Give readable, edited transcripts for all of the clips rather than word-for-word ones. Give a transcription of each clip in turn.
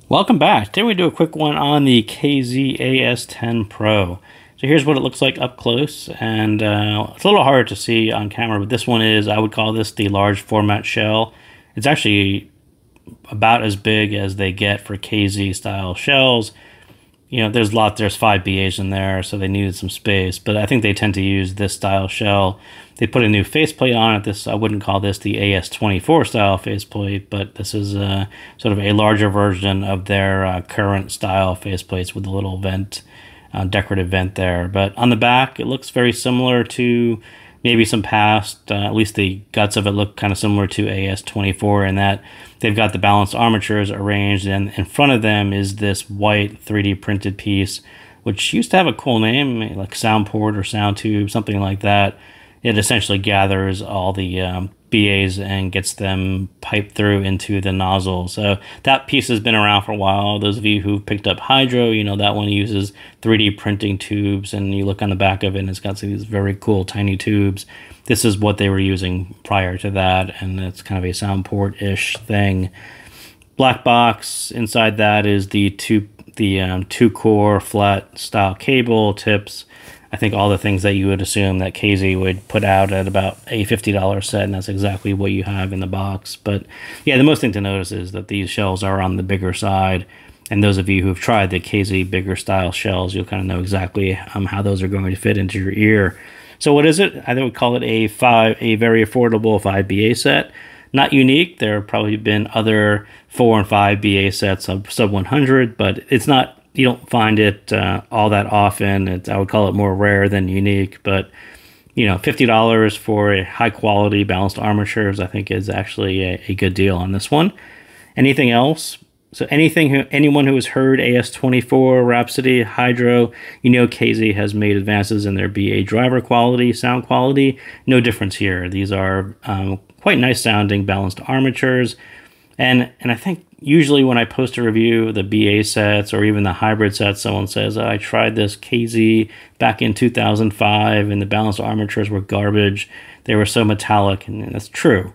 Welcome back. Today we do a quick one on the KZ AS10 Pro. So here's what it looks like up close, and it's a little hard to see on camera, but this one is, I would call this the large format shell. It's actually about as big as they get for KZ style shells. You know, there's 5 BAs in there, so they needed some space, but I think they tend to use this style shell. They put a new faceplate on it. I wouldn't call this the AS24 style faceplate, but this is sort of a larger version of their current style faceplates with a little vent, decorative vent there. But on the back, it looks very similar to maybe some past, at least the guts of it look kind of similar to AS24 in that they've got the balanced armatures arranged, and in front of them is this white 3D printed piece, which used to have a cool name, like sound port or sound tube, something like that. It essentially gathers all the BAs and gets them piped through into the nozzle. So that piece has been around for a while. Those of you who picked up Hydro, you know that one uses 3D printing tubes, and you look on the back of it and it's got these very cool tiny tubes. This is what they were using prior to that, and it's kind of a sound port-ish thing. Black box. Inside that is the two-core flat style cable tips. I think all the things that you would assume that KZ would put out at about a $50 set, and that's exactly what you have in the box. But yeah, the most thing to notice is that these shells are on the bigger side, and those of you who've tried the KZ bigger style shells, you'll kind of know exactly how those are going to fit into your ear. So what is it? I would call it a very affordable 5 BA set. Not unique. There have probably been other 4 and 5 BA sets of sub 100, but it's not. You don't find it all that often. I would call it more rare than unique, but you know, $50 for a high quality balanced armatures, I think is actually a good deal on this one. Anything else? So anyone who has heard AS24, Rhapsody, Hydro, you know KZ has made advances in their BA driver quality, sound quality. No difference here. These are quite nice sounding balanced armatures. And I think usually when I post a review, the BA sets or even the hybrid sets, someone says, oh, I tried this KZ back in 2005 and the balanced armatures were garbage. They were so metallic, and that's true.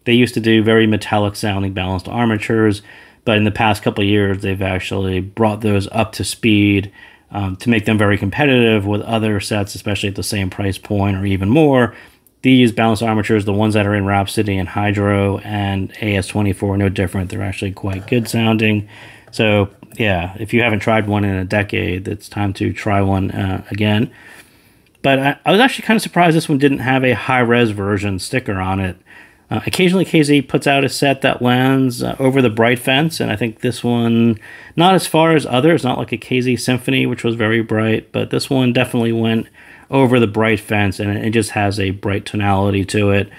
They used to do very metallic sounding balanced armatures, but in the past couple of years, they've actually brought those up to speed to make them very competitive with other sets, especially at the same price point or even more. These balanced armatures, the ones that are in Rhapsody and Hydro and AS24, are no different. They're actually quite good sounding. So yeah, if you haven't tried one in a decade, it's time to try one again. But I was actually kind of surprised this one didn't have a high-res version sticker on it. Occasionally KZ puts out a set that lands over the bright fence, and I think this one, not as far as others, not like a KZ Symphony, which was very bright, but this one definitely went over the bright fence, and it just has a bright tonality to it.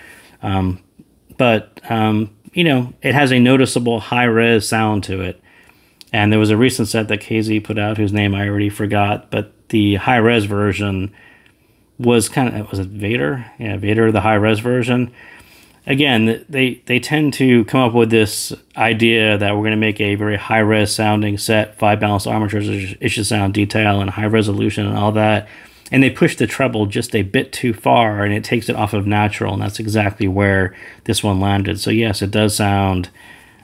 You know, it has a noticeable high-res sound to it. And there was a recent set that KZ put out, whose name I already forgot, but the high-res version was was it Vader? Yeah, Vader, the high-res version. Again, they tend to come up with this idea that we're going to make a very high-res sounding set, 5 balanced armatures, it should sound detail and high resolution and all that. And they push the treble just a bit too far, and it takes it off of natural, and that's exactly where this one landed. So yes, it does sound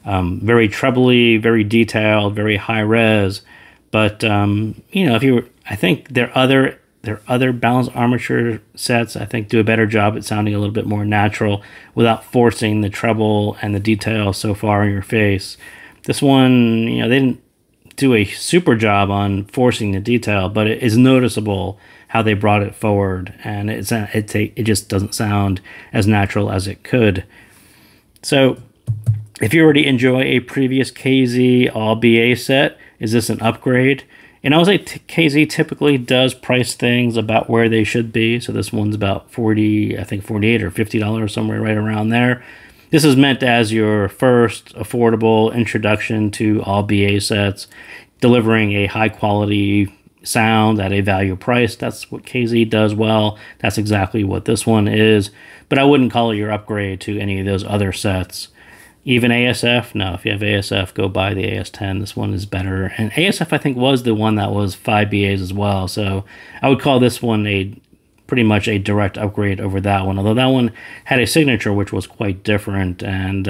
very trebly, very detailed, very high res. But you know, I think their other balanced armature sets, I think, do a better job at sounding a little bit more natural without forcing the treble and the detail so far in your face. This one, you know, they didn't do a super job on forcing the detail, but it is noticeable how they brought it forward, and it just doesn't sound as natural as it could. So if you already enjoy a previous KZ all BA set, is this an upgrade? And I would say KZ typically does price things about where they should be. So this one's about $40, I think $48 or $50, somewhere right around there. This is meant as your first affordable introduction to all BA sets, delivering a high quality sound at a value price. That's what KZ does well. That's exactly what this one is. But I wouldn't call it your upgrade to any of those other sets. Even ASF, no, if you have ASF, go buy the AS10. This one is better. And ASF, I think, was the one that was 5 BAs as well. So I would call this one pretty much a direct upgrade over that one. Although that one had a signature which was quite different. And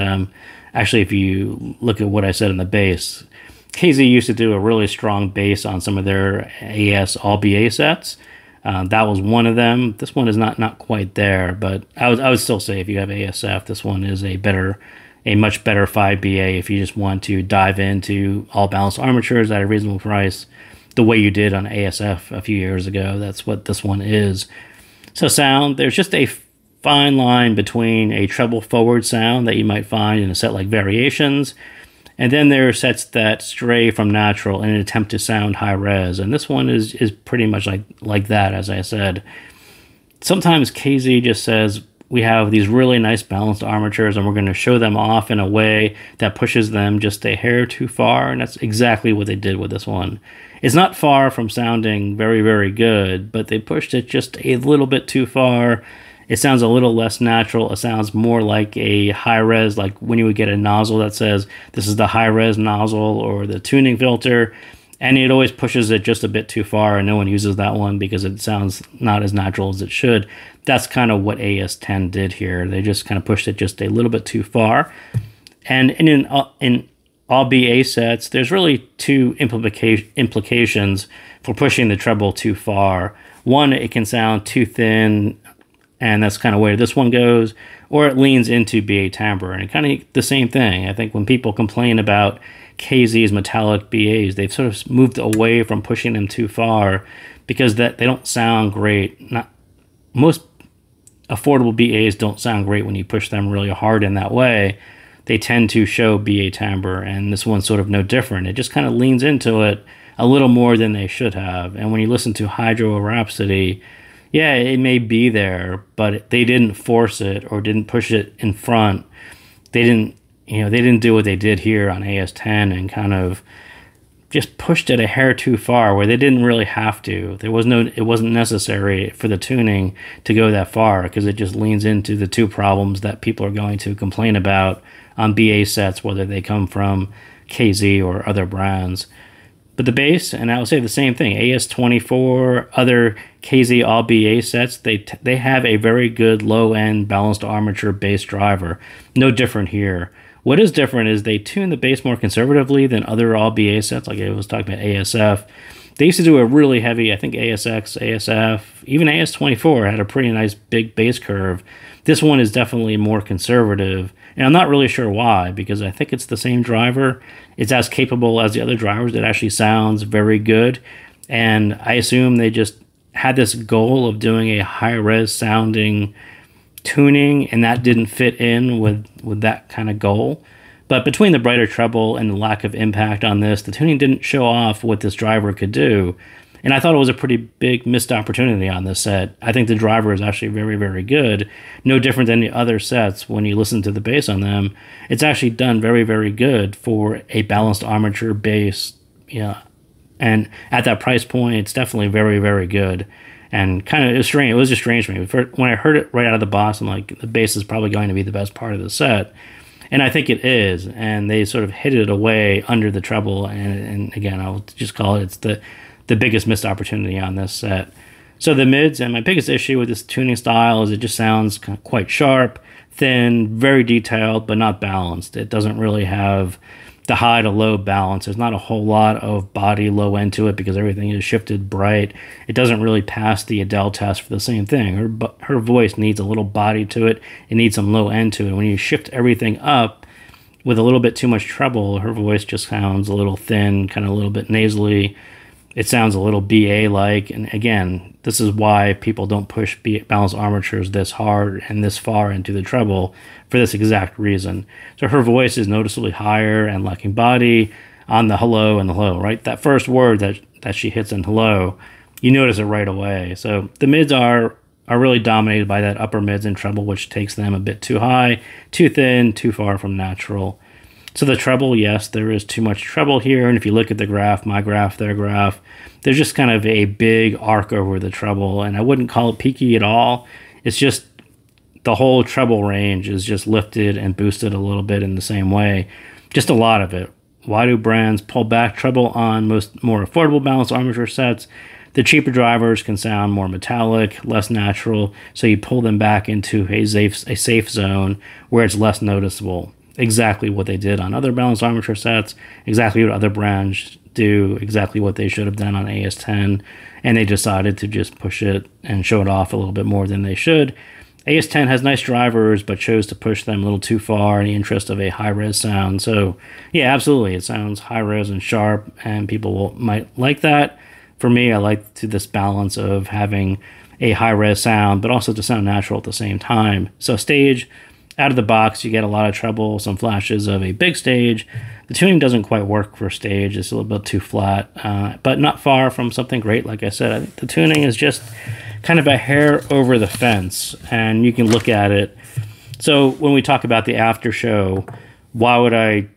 actually, if you look at what I said in the base, KZ used to do a really strong bass on some of their AS all BA sets. That was one of them. This one is not quite there, but I would still say if you have ASF, this one is a much better 5BA if you just want to dive into all balanced armatures at a reasonable price, the way you did on ASF a few years ago. That's what this one is. So sound, there's just a fine line between a treble forward sound that you might find in a set like Variations, and then there are sets that stray from natural in an attempt to sound high res, and this one is pretty much like that, as I said. Sometimes KZ just says, we have these really nice balanced armatures and we're going to show them off in a way that pushes them just a hair too far, and that's exactly what they did with this one. It's not far from sounding very, very good, but they pushed it just a little bit too far. It sounds a little less natural. It sounds more like a high-res, like when you would get a nozzle that says, this is the high-res nozzle or the tuning filter, and it always pushes it just a bit too far, and no one uses that one because it sounds not as natural as it should. That's kind of what AS10 did here. They just kind of pushed it just a little bit too far. And in all BA sets, there's really two implications for pushing the treble too far. One, it can sound too thin, and that's kind of where this one goes, or it leans into BA timbre, and kind of the same thing. I think when people complain about KZ's metallic BAs, they've sort of moved away from pushing them too far because that they don't sound great. Most affordable BAs don't sound great when you push them really hard in that way. They tend to show BA timbre, and this one's sort of no different. It just kind of leans into it a little more than they should have. And when you listen to Hydro or Rhapsody, yeah, it may be there, but they didn't force it or didn't push it in front. They didn't do what they did here on AS10 and kind of just pushed it a hair too far where they didn't really have to. It wasn't necessary for the tuning to go that far because it just leans into the two problems that people are going to complain about on BA sets, whether they come from KZ or other brands. But the bass, and I would say the same thing, AS24, other KZ all BA sets, they have a very good low-end balanced armature bass driver. No different here. What is different is they tune the bass more conservatively than other all BA sets, like I was talking about ASF. They used to do a really heavy, I think ASX, ASF, even AS24 had a pretty nice big bass curve. This one is definitely more conservative, and I'm not really sure why, because I think it's the same driver. It's as capable as the other drivers. It actually sounds very good, and I assume they just had this goal of doing a high-res sounding tuning, and that didn't fit in with that kind of goal. But between the brighter treble and the lack of impact on this, the tuning didn't show off what this driver could do. And I thought it was a pretty big missed opportunity on this set. I think the driver is actually very, very good. No different than the other sets when you listen to the bass on them. It's actually done very, very good for a balanced armature bass. Yeah. And at that price point, it's definitely very, very good. And kind of strange. It was just strange to me. When I heard it right out of the box, I'm like, the bass is probably going to be the best part of the set. And I think it is. And they sort of hid it away under the treble. And again, I'll just call it, it's the biggest missed opportunity on this set. So the mids, and my biggest issue with this tuning style is it just sounds quite sharp, thin, very detailed, but not balanced. It doesn't really have the high to low balance. There's not a whole lot of body low end to it because everything is shifted bright. It doesn't really pass the Adele test for the same thing. Her voice needs a little body to it. It needs some low end to it. When you shift everything up with a little bit too much treble, her voice just sounds a little thin, kind of a little bit nasally. It sounds a little BA-like, and again, this is why people don't push balanced armatures this hard and this far into the treble for this exact reason. So her voice is noticeably higher and lacking body on the hello and the low, right? That first word that she hits in hello, you notice it right away. So the mids are really dominated by that upper mids and treble, which takes them a bit too high, too thin, too far from natural. So the treble, yes, there is too much treble here. And if you look at the graph, my graph, their graph, there's just kind of a big arc over the treble. And I wouldn't call it peaky at all. It's just the whole treble range is just lifted and boosted a little bit in the same way. Just a lot of it. Why do brands pull back treble on more affordable balanced armature sets? The cheaper drivers can sound more metallic, less natural, so you pull them back into a safe zone where it's less noticeable. exactly what they did on other balanced armature sets, exactly what other brands do, exactly what they should have done on AS10, and they decided to just push it and show it off a little bit more than they should. AS10 has nice drivers, but chose to push them a little too far in the interest of a high-res sound. So, yeah, absolutely, it sounds high-res and sharp, and people might like that. For me, I like this balance of having a high-res sound, but also to sound natural at the same time. So stage, out of the box, you get a lot of treble, some flashes of a big stage. The tuning doesn't quite work for stage. It's a little bit too flat, but not far from something great. Like I said, I think the tuning is just kind of a hair over the fence, and you can look at it. So when we talk about the Aftershow, why would I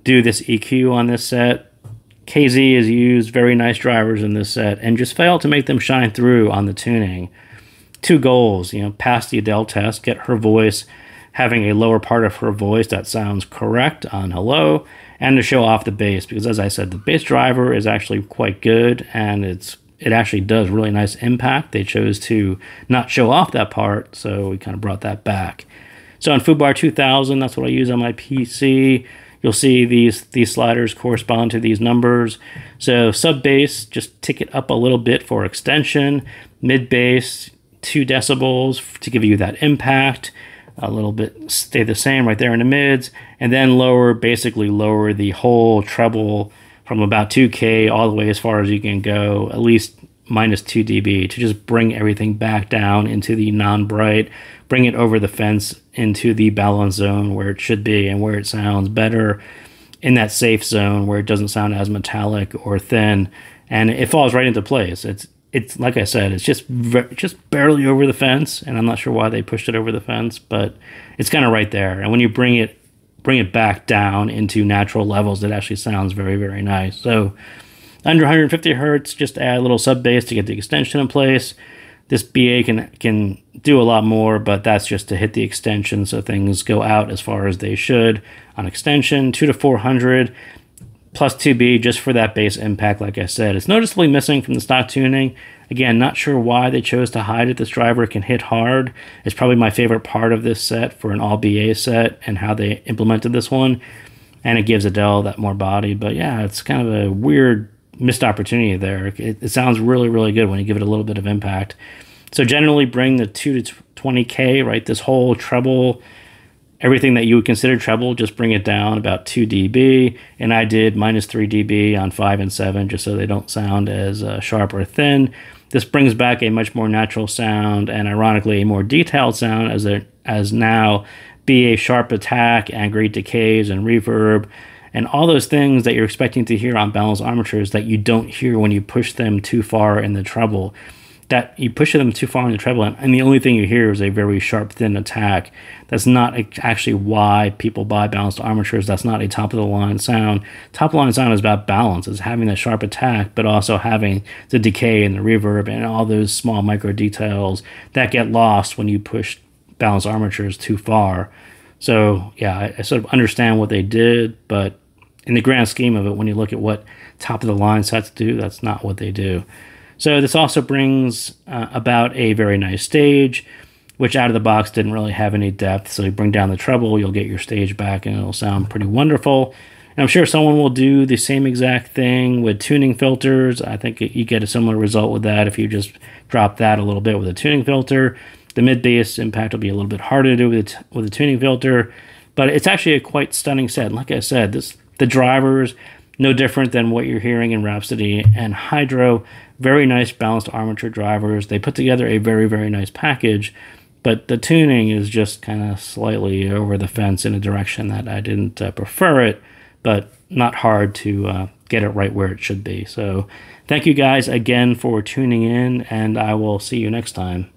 do this EQ on this set? KZ has used very nice drivers in this set and just failed to make them shine through on the tuning. Two goals, pass the Adele test, get her voice having a lower part of her voice that sounds correct on hello, and to show off the bass, because as I said, the bass driver is actually quite good, and it actually does really nice impact. They chose to not show off that part, so we kind of brought that back. So on Foobar 2000, that's what I use on my PC. You'll see these sliders correspond to these numbers. So sub bass, just tick it up a little bit for extension. Mid bass, 2 decibels to give you that impact. A little bit stay the same right there in the mids, and then basically lower the whole treble from about 2K all the way as far as you can go, at least minus 2 dB, to just bring everything back down into the non-bright, bring it over the fence into the balance zone where it should be and where it sounds better, in that safe zone where it doesn't sound as metallic or thin, and it falls right into place. It's like I said, it's just barely over the fence, and I'm not sure why they pushed it over the fence, but it's kind of right there. And when you bring it back down into natural levels, it actually sounds very, very nice. So under 150 hertz, just add a little sub bass to get the extension in place. This BA can do a lot more, but that's just to hit the extension so things go out as far as they should. On extension, 2 to 400. Plus 2B just for that bass impact, like I said. It's noticeably missing from the stock tuning. Again, not sure why they chose to hide it. This driver can hit hard. It's probably my favorite part of this set for an all-BA set and how they implemented this one. And it gives Adele that more body. But yeah, it's kind of a weird missed opportunity there. It sounds really, really good when you give it a little bit of impact. So generally bring the 2 to 20K, right? This whole treble, everything that you would consider treble, just bring it down about 2 dB, and I did minus 3 dB on 5 and 7 just so they don't sound as sharp or thin. This brings back a much more natural sound and ironically a more detailed sound as now be a sharp attack and great decays and reverb and all those things that you're expecting to hear on balanced armatures that you don't hear when you push them too far in the treble. That you push them too far in the treble, and the only thing you hear is a very sharp, thin attack. That's not actually why people buy balanced armatures. That's not a top-of-the-line sound. Top-of-the-line sound is about balance. It's having that sharp attack, but also having the decay and the reverb and all those small micro details that get lost when you push balanced armatures too far. So, yeah, I sort of understand what they did, but in the grand scheme of it, when you look at what top-of-the-line sets do, that's not what they do. So this also brings about a very nice stage, which out of the box didn't really have any depth. So you bring down the treble, you'll get your stage back, and it'll sound pretty wonderful. And I'm sure someone will do the same exact thing with tuning filters. I think you get a similar result with that if you just drop that a little bit with a tuning filter. The mid-bass impact will be a little bit harder to do with a tuning filter, but it's actually a quite stunning set. Like I said, the drivers, no different than what you're hearing in Rhapsody and Hydro. Very nice balanced armature drivers. They put together a very, very nice package, but the tuning is just kind of slightly over the fence in a direction that I didn't prefer it, but not hard to get it right where it should be. So thank you guys again for tuning in, and I will see you next time.